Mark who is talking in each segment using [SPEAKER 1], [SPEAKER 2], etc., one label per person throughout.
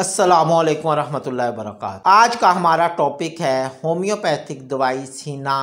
[SPEAKER 1] अस्सलामुअलैकुम वरहमतुल्लाहि वबरकातुहू। आज का हमारा टॉपिक है होम्योपैथिक दवाई सीना,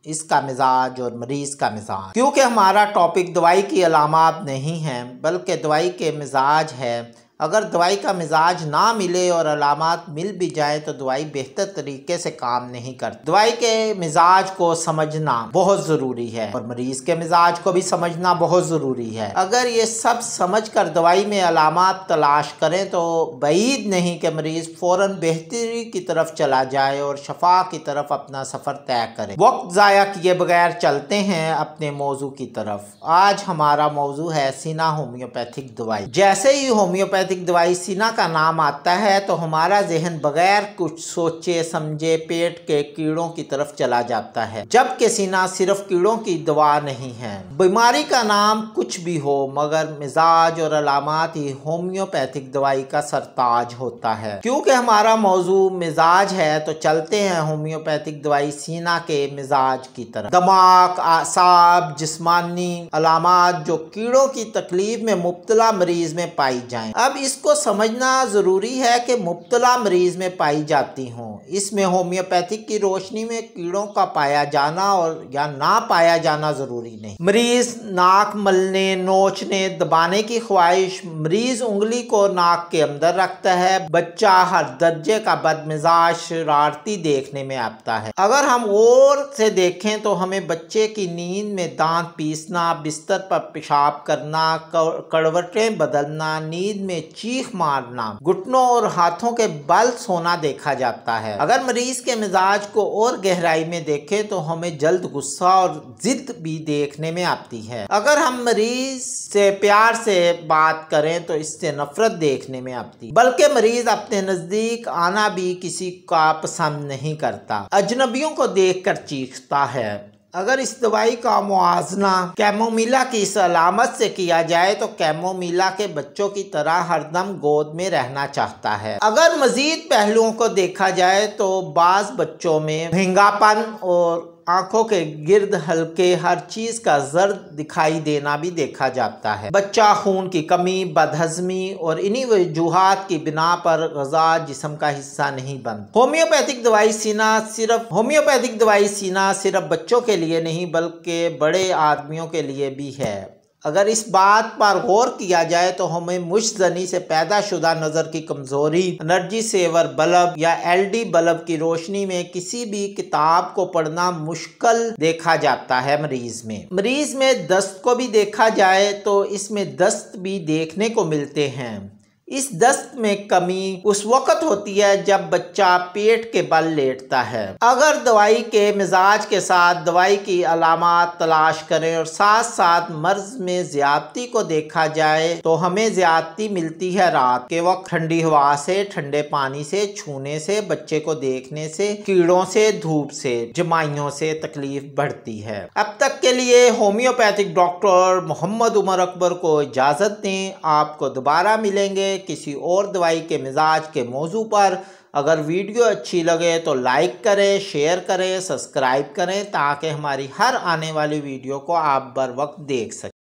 [SPEAKER 1] इसका मिजाज और मरीज़ का मिजाज। क्योंकि हमारा टॉपिक दवाई की अलामात नहीं है बल्कि दवाई के मिजाज है। अगर दवाई का मिजाज ना मिले और अलामात मिल भी जाए तो दवाई बेहतर तरीके से काम नहीं करती। दवाई के मिजाज को समझना बहुत ज़रूरी है और मरीज़ के मिजाज को भी समझना बहुत ज़रूरी है। अगर ये सब समझकर दवाई में अलामात तलाश करें तो बईद नहीं कि मरीज़ फ़ौरन बेहतरी की तरफ चला जाए और शफा की तरफ अपना सफ़र तय करे। वक्त ज़ाया किए बगैर चलते हैं अपने मौजू की तरफ। आज हमारा मौजू है सीना होम्योपैथिक दवाई। जैसे ही होम्योपैथिक दवाई सीना का नाम आता है तो हमारा जहन बगैर कुछ सोचे समझे पेट के कीड़ों की तरफ चला जाता है, जबकि सीना सिर्फ कीड़ों की दवा नहीं है। बीमारी का नाम कुछ भी हो मगर मिजाज और अलामात ही होम्योपैथिक दवाई का सरताज होता है। क्योंकि हमारा मौजू मिजाज है तो चलते हैं होम्योपैथिक दवाई सीना के मिजाज की तरफ। दिमाग, आसाब, जिस्मानी अलामात जो कीड़ों की तकलीफ में मुब्तला मरीज में पाई जाएं। अब इसको समझना ज़रूरी है कि मुब्तला मरीज़ में पाई जाती हों। इसमें होम्योपैथिक की रोशनी में कीड़ों का पाया जाना और या ना पाया जाना ज़रूरी नहीं। मरीज़ नाक मलने, नोचने, दबाने की ख्वाहिश, मरीज़ उंगली को नाक के अंदर रखता है। बच्चा हर दर्जे का बदमिजाज शरारती देखने में आता है। अगर हम गौर से देखें तो हमें बच्चे की नींद में दांत पीसना, बिस्तर पर पेशाब करना, करवटें बदलना, नींद में चीख मारना, घुटनों और हाथों के बल सोना देखा जाता है। अगर मरीज के मिजाज को और गहराई में देखें तो हमें जल्द गुस्सा और जिद भी देखने में आती है। अगर हम मरीज से प्यार से बात करें तो इससे नफरत देखने में आती, बल्कि मरीज अपने नजदीक आना भी किसी का पसंद नहीं करता, अजनबियों को देखकर चीखता है। अगर इस दवाई का मुआवजा कैमोमिला की इस अलामत से किया जाए तो कैमोमिला के बच्चों की तरह हरदम गोद में रहना चाहता है। अगर मजीद पहलुओं को देखा जाए तो बाज बच्चों में महंगापन और आंखों के गिर्द हल्के हर चीज का जर्द दिखाई देना भी देखा जाता है। बच्चा खून की कमी, बदहजमी और इन्हीं वजूहात की बिना पर ग़िज़ा जिस्म का हिस्सा नहीं बनता। होम्योपैथिक दवाई सीना सिर्फ बच्चों के लिए नहीं बल्कि बड़े आदमियों के लिए भी है। अगर इस बात पर गौर किया जाए तो हमें मुश्तनी से पैदा शुदा नज़र की कमज़ोरी, एनर्जी सेवर बल्ब या एलडी बल्ब की रोशनी में किसी भी किताब को पढ़ना मुश्किल देखा जाता है। मरीज में दस्त को भी देखा जाए तो इसमें दस्त भी देखने को मिलते हैं। इस दस्त में कमी उस वक्त होती है जब बच्चा पेट के बल लेटता है। अगर दवाई के मिजाज के साथ दवाई की अलामात तलाश करें और साथ साथ मर्ज में ज्यादती को देखा जाए तो हमें ज्यादती मिलती है रात के वक्त। ठंडी हवा से, ठंडे पानी से, छूने से, बच्चे को देखने से, कीड़ों से, धूप से, जमाइयों से तकलीफ बढ़ती है। अब तक के लिए होम्योपैथिक डॉक्टर मोहम्मद उमर अकबर को इजाज़त दें। आपको दोबारा मिलेंगे किसी और दवाई के मिजाज के मौजू पर। अगर वीडियो अच्छी लगे तो लाइक करें, शेयर करें, सब्सक्राइब करें ताकि हमारी हर आने वाली वीडियो को आप बर वक्त देख सकें।